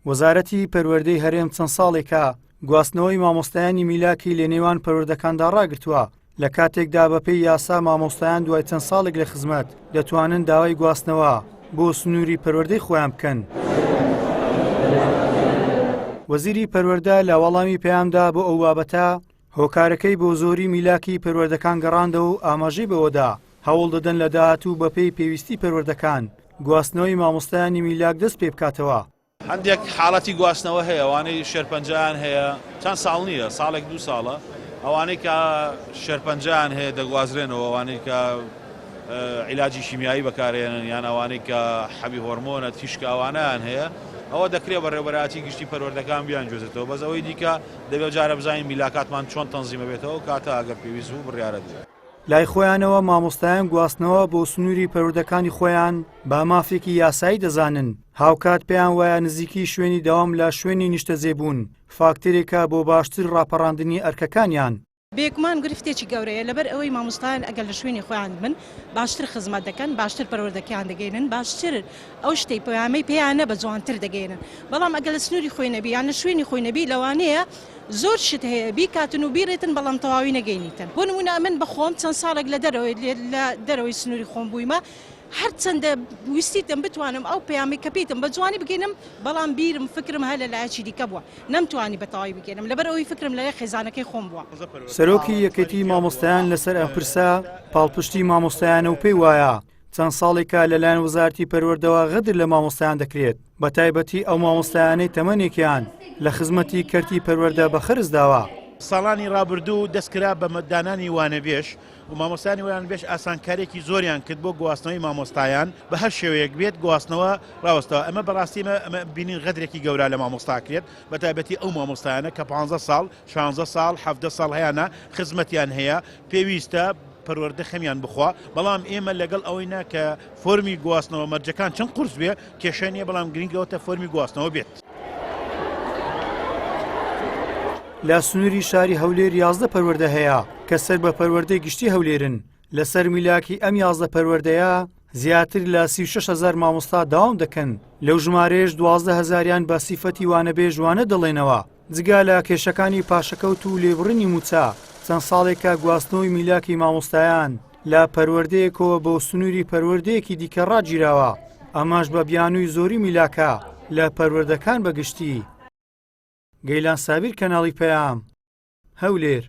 وەزارەتی پەروەردەی هەرێم چەند ساڵێکە گواستنەوەی مامۆستایانی میلاکی لە نێوان پەروەردەکاندا ڕاگرتووە. لە کاتێکدا بەپێی یاسا مامۆستایان دوای چەند ساڵێک لە خزمەت دەتوانن داوای گواستنەوە بۆ سنووری پەروەردەی خۆیان بکەن. وەزیری پەروەردە لە وەڵامی پەیامدا بۆ ئەو بابەتە هۆکارەکەی بۆ زۆری میلاکی پەروەردەکان گەڕاندەوە و ئاماژەی بەوەدا هەوڵ دەدەن لە داهاتوو بەپێی پێویستی پەروەردەکان گواستنەوەی مامۆستایانی میلاک دەست پێ بکاتەوە. هەندێک حاڵەتی گواستنەوە هەیە، ئەوانەی شێرپەنجەیان هەیە چەند ساڵ نییە، ساڵێک دوو ساڵە، ئەوانەی کە شێرپەنجەیان هەیە دەگوازرێنەوە، ئەوانەی کە عیلاجی شیمیایی بەکارهێنن یان ئەوانەی کە حەبی هۆرمۆنە تیشکە ئەوانەیان هەیە، ئەوە دەکرێت بەڕێوەبەرایەتی گشتی پەروەردەکان بیان گوێزێتەوە. بەس ئەوەی دیکە دەبێت جارە بزانین میلاکاتمان چۆن تەنزیمە بێتەوە کاتە ئەگەر پێویست بوو بڕیارە بێت. لای خۆیانەوە مامۆستایان گواستنەوە بۆ سنووری پەروەردەکانی خۆیان با مافێکی یاسایی دەزانن. هاوکات پێیان وایە نزیکی شوێنی دەوام لە شوێنی نیشتەجێبوون فاکتێرێکە بۆ باشتر ڕاپەڕاندنی ئەرکەکانیان. بێگومان گرفتێکی گەورەیە لەبەر ئەوەی مامۆستایان ئەگەر لە شوێنی خۆیان بن باشتر خزمەت دەکەن، باشتر پەروەردەکیان دەگەێنن، باشتر ئەو شتەی پەیامەی پێیانە بە جوانتر دەگەێنن. بەڵام ئەگەر لە سنووری خۆی نەبی یان لە شوێنی خۆی نەبی لەوانەیە زۆر شت هەیە بیکاتن و بیڕێتن بەڵام تەواوی نەگەینیتن. بۆ نمونە من بەخۆم چەند ساڵێک لە دەرەوەی سنووری خۆم بوویمە، هەرچەندە ویستیتم بتوانم ئەو پەیامی کە پێیتم بە جوانی بگەینم، بەڵام بیرم فکرم هەر لە لایەکی دیکە بووە، نەمتوانی بەتەواوی بگەێنم لەبەر ئەوەی فکرم لە خێزانەکەی خۆم بووە. سەرۆکی یەکێتی مامۆستایان لەسەر ئەم پرسە پاڵپشتی مامۆستایانە و پێی وایە چەند ساڵێکە لەلایەن وەزارەتی پەروەردەوە غەدر لە مامۆستایان دەکرێت، بە تایبەتی ئەو مامۆستایانەی تەمەنێکیان لە خزمەتی کەرتی پەروەردە بە خرج داوە. ساڵانی ڕابردوو دەستکرا بە دانانی وانەبێژ و مامۆستایانی وانەبێژ ئاسانکاریێکی زۆریان کرد بۆ گواستنەوەی مامۆستایان بە هەر شێوەیەک بێت گواستنەوە ڕاوەستەوە. ئەمە بەڕاستی ئەمە بینین غەدرێکی گەورە لە مامۆستا کرێت، بە تایبەتی ئەو مامۆستایانە کە 15 ساڵ 16 ساڵ 17 ساڵ هەیەە خزمەتیان هەیە پێویستە پەروەردە خەمیان بخوا. بەڵام ئێمە لەگەڵ ئەوەینا کە فۆرمی گواستنەوە مەرجەکان چەند قورس بێ کێشە نییە، بەڵام گرنگەوەتە فۆرمی گواستنەوە بێت. لە سنووری شاری هەولێر 11 پەروەردە هەیە کە سەر بە پەروەردەی گشتی هەولێرن. لەسەر میلاکی ئەم 11 پەروەردەیە زیاتر لە 36,000 مامۆستا داوام دەکەن. لەو ژمارەیەش 12,000یان بە سیفەتی وانەبێژ وانە دەڵێنەوە. جگا لە کێشەکانی پاشەکەوت و لێبڕنی موچە چەند ساڵێکە گواستنەوەی میلاکی مامۆستایان لە پەروەردەیەکەوە بۆ سنووری پەروەردەیەکی دیکە ڕاگیراوە، ئەماش بە بیانووی زۆری میلاکە لە پەروەردەکان بەگشتی. گەیلان سابیر، کەناڵی پەیام، هەولێر.